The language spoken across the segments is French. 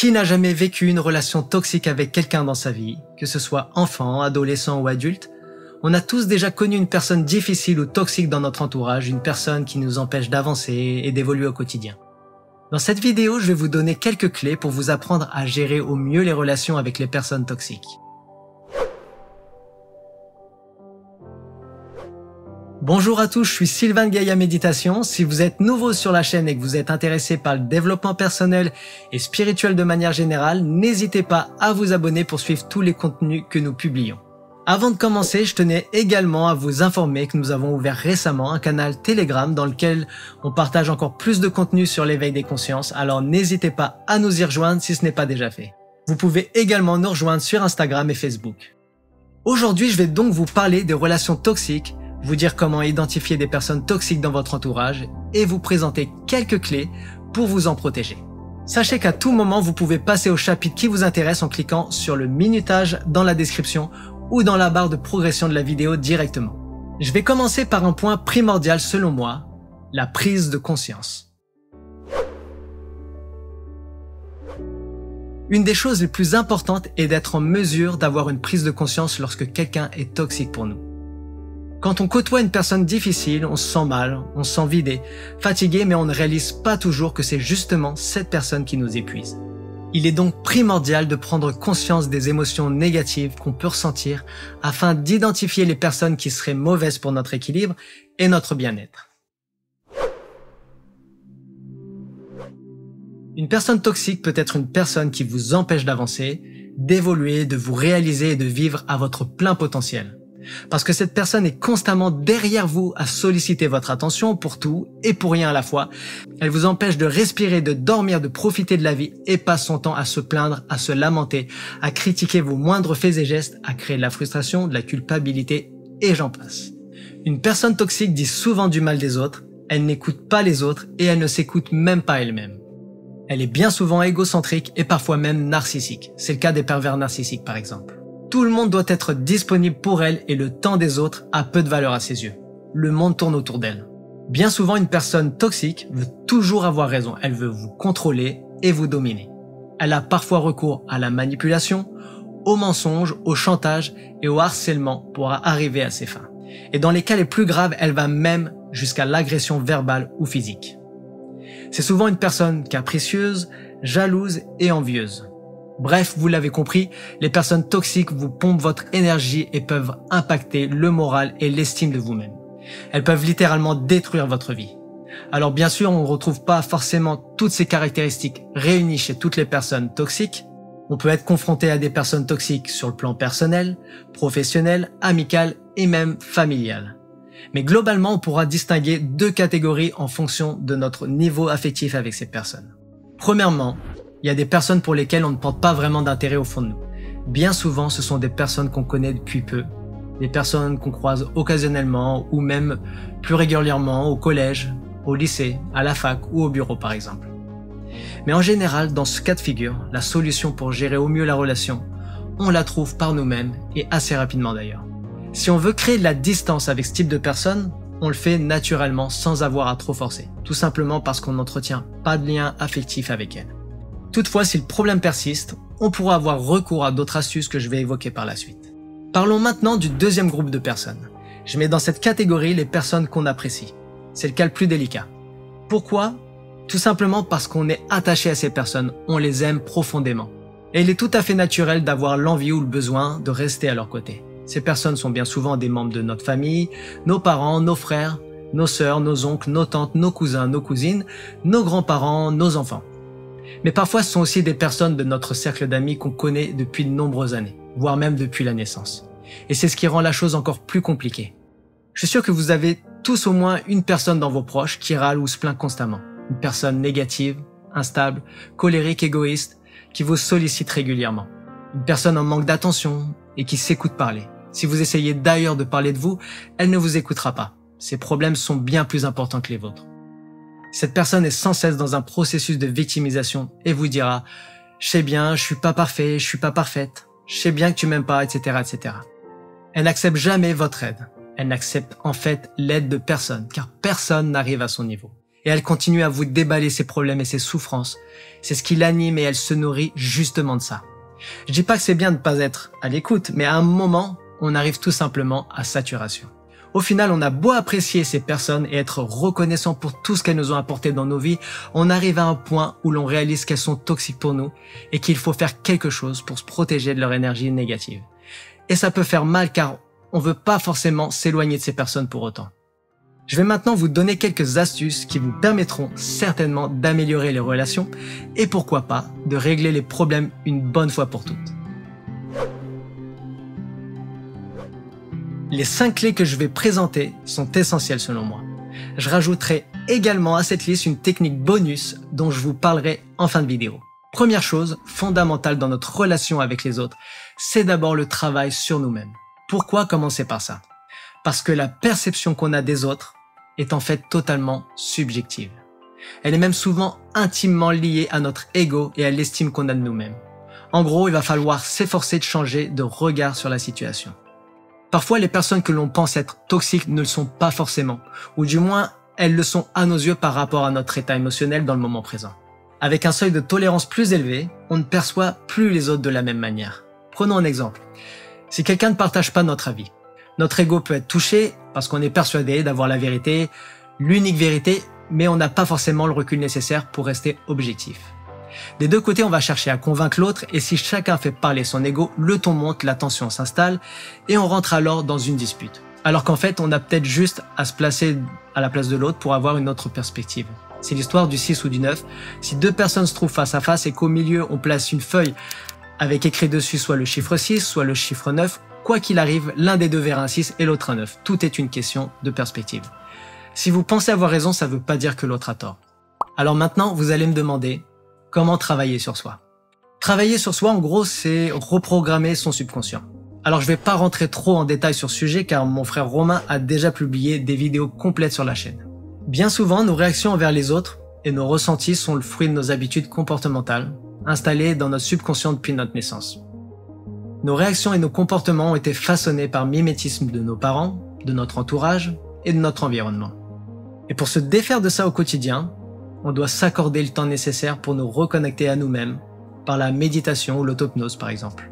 Qui n'a jamais vécu une relation toxique avec quelqu'un dans sa vie, que ce soit enfant, adolescent ou adulte? On a tous déjà connu une personne difficile ou toxique dans notre entourage, une personne qui nous empêche d'avancer et d'évoluer au quotidien. Dans cette vidéo, je vais vous donner quelques clés pour vous apprendre à gérer au mieux les relations avec les personnes toxiques. Bonjour à tous, je suis Sylvain de Gaïa Méditation. Si vous êtes nouveau sur la chaîne et que vous êtes intéressé par le développement personnel et spirituel de manière générale, n'hésitez pas à vous abonner pour suivre tous les contenus que nous publions. Avant de commencer, je tenais également à vous informer que nous avons ouvert récemment un canal Telegram dans lequel on partage encore plus de contenu sur l'éveil des consciences, alors n'hésitez pas à nous y rejoindre si ce n'est pas déjà fait. Vous pouvez également nous rejoindre sur Instagram et Facebook. Aujourd'hui, je vais donc vous parler des relations toxiques, vous dire comment identifier des personnes toxiques dans votre entourage et vous présenter quelques clés pour vous en protéger. Sachez qu'à tout moment, vous pouvez passer au chapitre qui vous intéresse en cliquant sur le minutage dans la description ou dans la barre de progression de la vidéo directement. Je vais commencer par un point primordial selon moi, la prise de conscience. Une des choses les plus importantes est d'être en mesure d'avoir une prise de conscience lorsque quelqu'un est toxique pour nous. Quand on côtoie une personne difficile, on se sent mal, on se sent vidé, fatigué, mais on ne réalise pas toujours que c'est justement cette personne qui nous épuise. Il est donc primordial de prendre conscience des émotions négatives qu'on peut ressentir afin d'identifier les personnes qui seraient mauvaises pour notre équilibre et notre bien-être. Une personne toxique peut être une personne qui vous empêche d'avancer, d'évoluer, de vous réaliser et de vivre à votre plein potentiel. Parce que cette personne est constamment derrière vous à solliciter votre attention pour tout et pour rien à la fois. Elle vous empêche de respirer, de dormir, de profiter de la vie et passe son temps à se plaindre, à se lamenter, à critiquer vos moindres faits et gestes, à créer de la frustration, de la culpabilité et j'en passe. Une personne toxique dit souvent du mal des autres, elle n'écoute pas les autres et elle ne s'écoute même pas elle-même. Elle est bien souvent égocentrique et parfois même narcissique. C'est le cas des pervers narcissiques par exemple. Tout le monde doit être disponible pour elle et le temps des autres a peu de valeur à ses yeux. Le monde tourne autour d'elle. Bien souvent, une personne toxique veut toujours avoir raison. Elle veut vous contrôler et vous dominer. Elle a parfois recours à la manipulation, au mensonge, au chantage et au harcèlement pour arriver à ses fins. Et dans les cas les plus graves, elle va même jusqu'à l'agression verbale ou physique. C'est souvent une personne capricieuse, jalouse et envieuse. Bref, vous l'avez compris, les personnes toxiques vous pompent votre énergie et peuvent impacter le moral et l'estime de vous-même. Elles peuvent littéralement détruire votre vie. Alors bien sûr, on ne retrouve pas forcément toutes ces caractéristiques réunies chez toutes les personnes toxiques. On peut être confronté à des personnes toxiques sur le plan personnel, professionnel, amical et même familial. Mais globalement, on pourra distinguer deux catégories en fonction de notre niveau affectif avec ces personnes. Premièrement, il y a des personnes pour lesquelles on ne porte pas vraiment d'intérêt au fond de nous. Bien souvent, ce sont des personnes qu'on connaît depuis peu, des personnes qu'on croise occasionnellement ou même plus régulièrement au collège, au lycée, à la fac ou au bureau par exemple. Mais en général, dans ce cas de figure, la solution pour gérer au mieux la relation, on la trouve par nous-mêmes et assez rapidement d'ailleurs. Si on veut créer de la distance avec ce type de personnes, on le fait naturellement sans avoir à trop forcer, tout simplement parce qu'on n'entretient pas de lien affectif avec elles. Toutefois, si le problème persiste, on pourra avoir recours à d'autres astuces que je vais évoquer par la suite. Parlons maintenant du deuxième groupe de personnes. Je mets dans cette catégorie les personnes qu'on apprécie. C'est le cas le plus délicat. Pourquoi? Tout simplement parce qu'on est attaché à ces personnes, on les aime profondément. Et il est tout à fait naturel d'avoir l'envie ou le besoin de rester à leur côté. Ces personnes sont bien souvent des membres de notre famille, nos parents, nos frères, nos sœurs, nos oncles, nos tantes, nos cousins, nos cousines, nos grands-parents, nos enfants. Mais parfois, ce sont aussi des personnes de notre cercle d'amis qu'on connaît depuis de nombreuses années, voire même depuis la naissance. Et c'est ce qui rend la chose encore plus compliquée. Je suis sûr que vous avez tous au moins une personne dans vos proches qui râle ou se plaint constamment. Une personne négative, instable, colérique, égoïste, qui vous sollicite régulièrement. Une personne en manque d'attention et qui s'écoute parler. Si vous essayez d'ailleurs de parler de vous, elle ne vous écoutera pas. Ses problèmes sont bien plus importants que les vôtres. Cette personne est sans cesse dans un processus de victimisation et vous dira « Je sais bien, je suis pas parfait, je suis pas parfaite, je sais bien que tu m'aimes pas, etc., etc. » Elle n'accepte jamais votre aide. Elle n'accepte en fait l'aide de personne, car personne n'arrive à son niveau. Et elle continue à vous déballer ses problèmes et ses souffrances. C'est ce qui l'anime et elle se nourrit justement de ça. Je dis pas que c'est bien de ne pas être à l'écoute, mais à un moment, on arrive tout simplement à saturation. Au final, on a beau apprécier ces personnes et être reconnaissant pour tout ce qu'elles nous ont apporté dans nos vies, on arrive à un point où l'on réalise qu'elles sont toxiques pour nous et qu'il faut faire quelque chose pour se protéger de leur énergie négative. Et ça peut faire mal car on veut pas forcément s'éloigner de ces personnes pour autant. Je vais maintenant vous donner quelques astuces qui vous permettront certainement d'améliorer les relations et pourquoi pas de régler les problèmes une bonne fois pour toutes. Les 5 clés que je vais présenter sont essentielles selon moi. Je rajouterai également à cette liste une technique bonus dont je vous parlerai en fin de vidéo. Première chose fondamentale dans notre relation avec les autres, c'est d'abord le travail sur nous-mêmes. Pourquoi commencer par ça? Parce que la perception qu'on a des autres est en fait totalement subjective. Elle est même souvent intimement liée à notre ego et à l'estime qu'on a de nous-mêmes. En gros, il va falloir s'efforcer de changer de regard sur la situation. Parfois, les personnes que l'on pense être toxiques ne le sont pas forcément, ou du moins, elles le sont à nos yeux par rapport à notre état émotionnel dans le moment présent. Avec un seuil de tolérance plus élevé, on ne perçoit plus les autres de la même manière. Prenons un exemple. Si quelqu'un ne partage pas notre avis, notre ego peut être touché parce qu'on est persuadé d'avoir la vérité, l'unique vérité, mais on n'a pas forcément le recul nécessaire pour rester objectif. Des deux côtés, on va chercher à convaincre l'autre et si chacun fait parler son ego, le ton monte, la tension s'installe et on rentre alors dans une dispute. Alors qu'en fait, on a peut-être juste à se placer à la place de l'autre pour avoir une autre perspective. C'est l'histoire du 6 ou du 9. Si deux personnes se trouvent face à face et qu'au milieu, on place une feuille avec écrit dessus soit le chiffre 6, soit le chiffre 9, quoi qu'il arrive, l'un des deux verra un 6 et l'autre un 9. Tout est une question de perspective. Si vous pensez avoir raison, ça ne veut pas dire que l'autre a tort. Alors maintenant, vous allez me demander comment travailler sur soi. Travailler sur soi, en gros, c'est reprogrammer son subconscient. Alors je vais pas rentrer trop en détail sur ce sujet car mon frère Romain a déjà publié des vidéos complètes sur la chaîne. Bien souvent, nos réactions envers les autres et nos ressentis sont le fruit de nos habitudes comportementales, installées dans notre subconscient depuis notre naissance. Nos réactions et nos comportements ont été façonnés par mimétisme de nos parents, de notre entourage et de notre environnement. Et pour se défaire de ça au quotidien, on doit s'accorder le temps nécessaire pour nous reconnecter à nous-mêmes, par la méditation ou l'autopnose par exemple.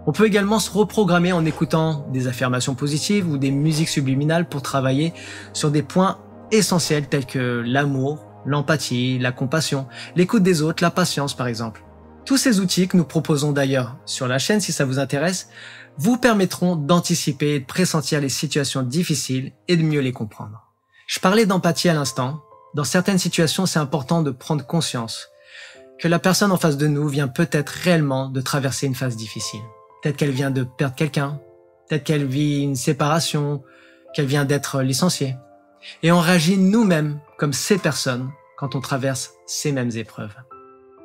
On peut également se reprogrammer en écoutant des affirmations positives ou des musiques subliminales pour travailler sur des points essentiels tels que l'amour, l'empathie, la compassion, l'écoute des autres, la patience par exemple. Tous ces outils que nous proposons d'ailleurs sur la chaîne si ça vous intéresse, vous permettront d'anticiper et de pressentir les situations difficiles et de mieux les comprendre. Je parlais d'empathie à l'instant. Dans certaines situations, c'est important de prendre conscience que la personne en face de nous vient peut-être réellement de traverser une phase difficile. Peut-être qu'elle vient de perdre quelqu'un, peut-être qu'elle vit une séparation, qu'elle vient d'être licenciée. Et on réagit nous-mêmes comme ces personnes quand on traverse ces mêmes épreuves.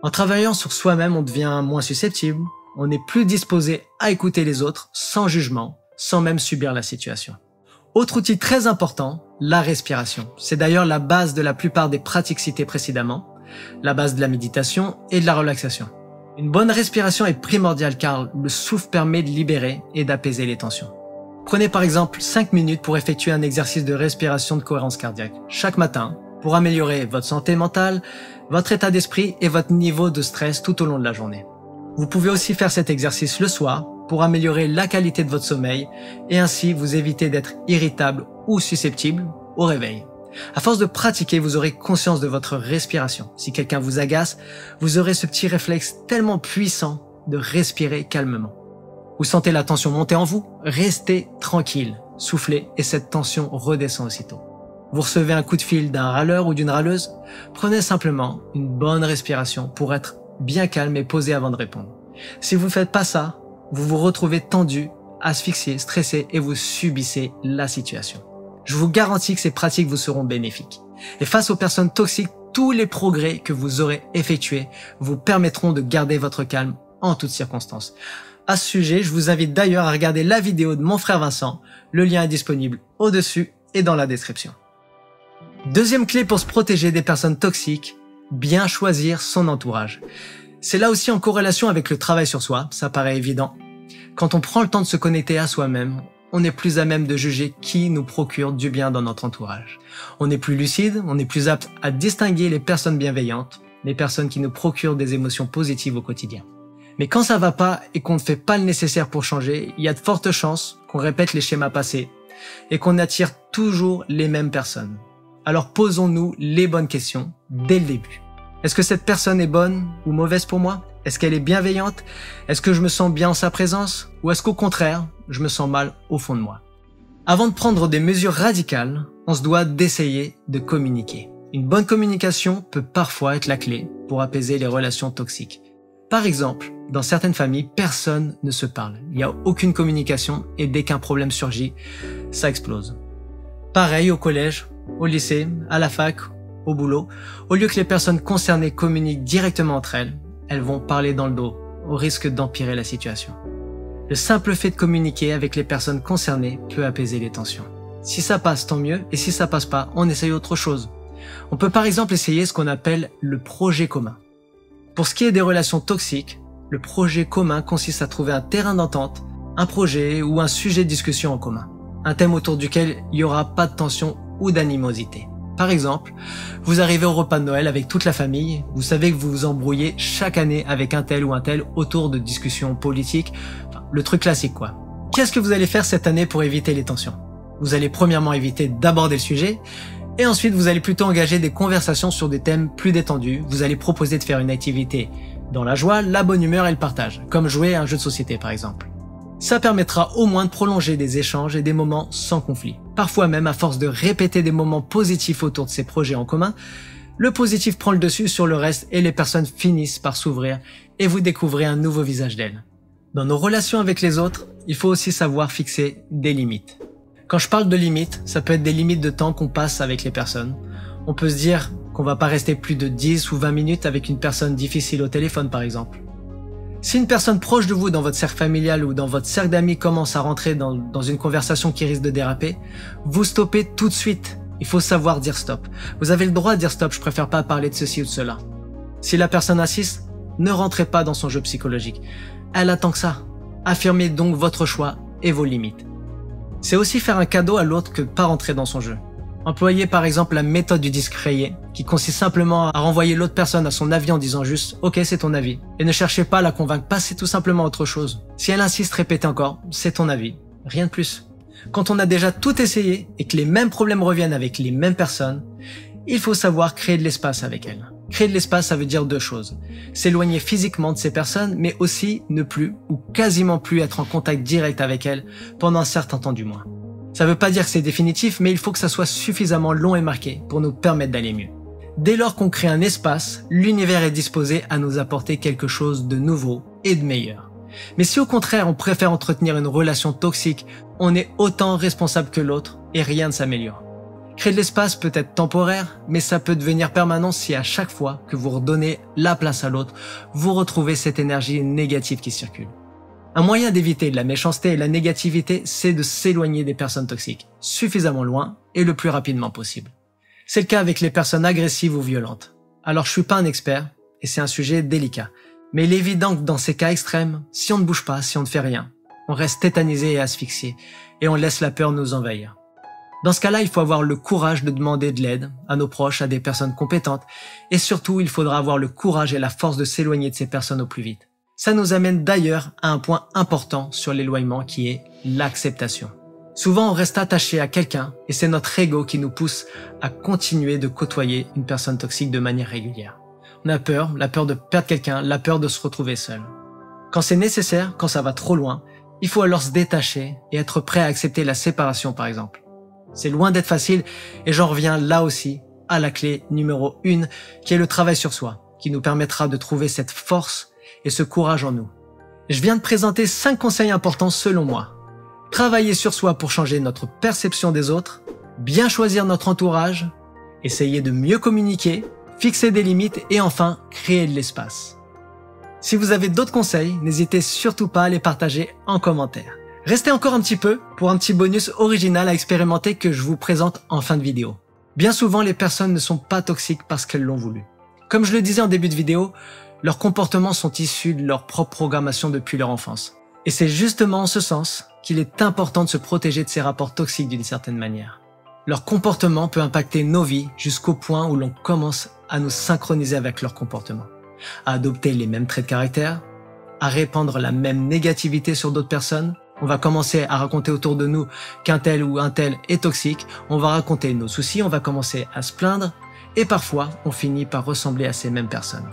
En travaillant sur soi-même, on devient moins susceptible, on est plus disposé à écouter les autres sans jugement, sans même subir la situation. Autre outil très important, la respiration. C'est d'ailleurs la base de la plupart des pratiques citées précédemment, la base de la méditation et de la relaxation. Une bonne respiration est primordiale car le souffle permet de libérer et d'apaiser les tensions. Prenez par exemple 5 minutes pour effectuer un exercice de respiration de cohérence cardiaque chaque matin pour améliorer votre santé mentale, votre état d'esprit et votre niveau de stress tout au long de la journée. Vous pouvez aussi faire cet exercice le soir pour améliorer la qualité de votre sommeil et ainsi vous éviter d'être irritable ou susceptible au réveil. À force de pratiquer, vous aurez conscience de votre respiration. Si quelqu'un vous agace, vous aurez ce petit réflexe tellement puissant de respirer calmement. Vous sentez la tension monter en vous? Restez tranquille, soufflez et cette tension redescend aussitôt. Vous recevez un coup de fil d'un râleur ou d'une râleuse? Prenez simplement une bonne respiration pour être bien calme et posé avant de répondre. Si vous ne faites pas ça, vous vous retrouvez tendu, asphyxié, stressé et vous subissez la situation. Je vous garantis que ces pratiques vous seront bénéfiques. Et face aux personnes toxiques, tous les progrès que vous aurez effectués vous permettront de garder votre calme en toutes circonstances. À ce sujet, je vous invite d'ailleurs à regarder la vidéo de mon frère Vincent. Le lien est disponible au-dessus et dans la description. Deuxième clé pour se protéger des personnes toxiques, bien choisir son entourage. C'est là aussi en corrélation avec le travail sur soi, ça paraît évident. Quand on prend le temps de se connecter à soi-même, on est plus à même de juger qui nous procure du bien dans notre entourage. On est plus lucide, on est plus apte à distinguer les personnes bienveillantes, les personnes qui nous procurent des émotions positives au quotidien. Mais quand ça va pas et qu'on ne fait pas le nécessaire pour changer, il y a de fortes chances qu'on répète les schémas passés et qu'on attire toujours les mêmes personnes. Alors posons-nous les bonnes questions dès le début. Est-ce que cette personne est bonne ou mauvaise pour moi? Est-ce qu'elle est bienveillante? Est-ce que je me sens bien en sa présence? Ou est-ce qu'au contraire, je me sens mal au fond de moi? Avant de prendre des mesures radicales, on se doit d'essayer de communiquer. Une bonne communication peut parfois être la clé pour apaiser les relations toxiques. Par exemple, dans certaines familles, personne ne se parle. Il n'y a aucune communication et dès qu'un problème surgit, ça explose. Pareil au collège, au lycée, à la fac, au boulot. Au lieu que les personnes concernées communiquent directement entre elles, elles vont parler dans le dos, au risque d'empirer la situation. Le simple fait de communiquer avec les personnes concernées peut apaiser les tensions. Si ça passe, tant mieux, et si ça passe pas, on essaye autre chose. On peut par exemple essayer ce qu'on appelle le projet commun. Pour ce qui est des relations toxiques, le projet commun consiste à trouver un terrain d'entente, un projet ou un sujet de discussion en commun. Un thème autour duquel il n'y aura pas de tension ou d'animosité. Par exemple, vous arrivez au repas de Noël avec toute la famille, vous savez que vous vous embrouillez chaque année avec un tel ou un tel autour de discussions politiques, enfin, le truc classique quoi. Qu'est-ce que vous allez faire cette année pour éviter les tensions? Vous allez premièrement éviter d'aborder le sujet, et ensuite vous allez plutôt engager des conversations sur des thèmes plus détendus, vous allez proposer de faire une activité dans la joie, la bonne humeur et le partage, comme jouer à un jeu de société par exemple. Ça permettra au moins de prolonger des échanges et des moments sans conflit. Parfois même, à force de répéter des moments positifs autour de ces projets en commun, le positif prend le dessus sur le reste et les personnes finissent par s'ouvrir et vous découvrez un nouveau visage d'elles. Dans nos relations avec les autres, il faut aussi savoir fixer des limites. Quand je parle de limites, ça peut être des limites de temps qu'on passe avec les personnes. On peut se dire qu'on va pas rester plus de 10 ou 20 minutes avec une personne difficile au téléphone par exemple. Si une personne proche de vous dans votre cercle familial ou dans votre cercle d'amis commence à rentrer dans une conversation qui risque de déraper, vous stoppez tout de suite. Il faut savoir dire stop. Vous avez le droit de dire stop, je préfère pas parler de ceci ou de cela. Si la personne insiste, ne rentrez pas dans son jeu psychologique. Elle attend que ça. Affirmez donc votre choix et vos limites. C'est aussi faire un cadeau à l'autre que de pas rentrer dans son jeu. Employez par exemple la méthode du disque rayé, qui consiste simplement à renvoyer l'autre personne à son avis en disant juste « Ok, c'est ton avis ». Et ne cherchez pas à la convaincre, passez tout simplement à autre chose. Si elle insiste, répétez encore « C'est ton avis ». Rien de plus. Quand on a déjà tout essayé et que les mêmes problèmes reviennent avec les mêmes personnes, il faut savoir créer de l'espace avec elles. Créer de l'espace, ça veut dire deux choses. S'éloigner physiquement de ces personnes, mais aussi ne plus ou quasiment plus être en contact direct avec elles pendant un certain temps du moins. Ça veut pas dire que c'est définitif, mais il faut que ça soit suffisamment long et marqué pour nous permettre d'aller mieux. Dès lors qu'on crée un espace, l'univers est disposé à nous apporter quelque chose de nouveau et de meilleur. Mais si au contraire on préfère entretenir une relation toxique, on est autant responsable que l'autre et rien ne s'améliore. Créer de l'espace peut être temporaire, mais ça peut devenir permanent si à chaque fois que vous redonnez la place à l'autre, vous retrouvez cette énergie négative qui circule. Un moyen d'éviter de la méchanceté et la négativité, c'est de s'éloigner des personnes toxiques, suffisamment loin et le plus rapidement possible. C'est le cas avec les personnes agressives ou violentes. Alors je suis pas un expert, et c'est un sujet délicat. Mais il est évident que dans ces cas extrêmes, si on ne bouge pas, si on ne fait rien, on reste tétanisé et asphyxié, et on laisse la peur nous envahir. Dans ce cas-là, il faut avoir le courage de demander de l'aide à nos proches, à des personnes compétentes, et surtout, il faudra avoir le courage et la force de s'éloigner de ces personnes au plus vite. Ça nous amène d'ailleurs à un point important sur l'éloignement qui est l'acceptation. Souvent, on reste attaché à quelqu'un et c'est notre ego qui nous pousse à continuer de côtoyer une personne toxique de manière régulière. On a peur, la peur de perdre quelqu'un, la peur de se retrouver seul. Quand c'est nécessaire, quand ça va trop loin, il faut alors se détacher et être prêt à accepter la séparation par exemple. C'est loin d'être facile et j'en reviens là aussi à la clé numéro 1 qui est le travail sur soi, qui nous permettra de trouver cette force et ce courage en nous. Je viens de présenter 5 conseils importants selon moi. Travailler sur soi pour changer notre perception des autres, bien choisir notre entourage, essayer de mieux communiquer, fixer des limites et enfin créer de l'espace. Si vous avez d'autres conseils, n'hésitez surtout pas à les partager en commentaire. Restez encore un petit peu pour un petit bonus original à expérimenter que je vous présente en fin de vidéo. Bien souvent, les personnes ne sont pas toxiques parce qu'elles l'ont voulu. Comme je le disais en début de vidéo, leurs comportements sont issus de leur propre programmation depuis leur enfance. Et c'est justement en ce sens qu'il est important de se protéger de ces rapports toxiques d'une certaine manière. Leur comportement peut impacter nos vies jusqu'au point où l'on commence à nous synchroniser avec leur comportement, à adopter les mêmes traits de caractère, à répandre la même négativité sur d'autres personnes. On va commencer à raconter autour de nous qu'un tel ou un tel est toxique, on va raconter nos soucis, on va commencer à se plaindre, et parfois on finit par ressembler à ces mêmes personnes.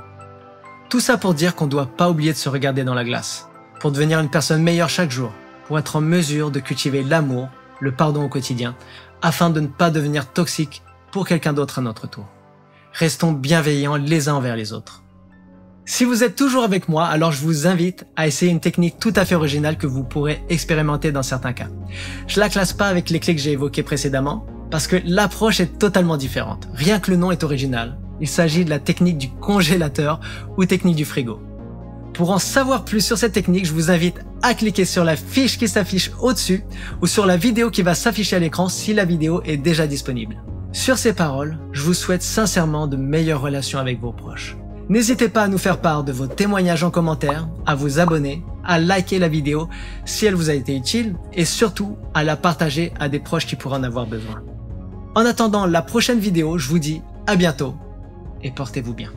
Tout ça pour dire qu'on ne doit pas oublier de se regarder dans la glace, pour devenir une personne meilleure chaque jour, pour être en mesure de cultiver l'amour, le pardon au quotidien, afin de ne pas devenir toxique pour quelqu'un d'autre à notre tour. Restons bienveillants les uns envers les autres. Si vous êtes toujours avec moi, alors je vous invite à essayer une technique tout à fait originale que vous pourrez expérimenter dans certains cas. Je la classe pas avec les clés que j'ai évoquées précédemment, parce que l'approche est totalement différente. Rien que le nom est original. Il s'agit de la technique du congélateur ou technique du frigo. Pour en savoir plus sur cette technique, je vous invite à cliquer sur la fiche qui s'affiche au-dessus ou sur la vidéo qui va s'afficher à l'écran si la vidéo est déjà disponible. Sur ces paroles, je vous souhaite sincèrement de meilleures relations avec vos proches. N'hésitez pas à nous faire part de vos témoignages en commentaire, à vous abonner, à liker la vidéo si elle vous a été utile et surtout à la partager à des proches qui pourraient en avoir besoin. En attendant la prochaine vidéo, je vous dis à bientôt et portez-vous bien.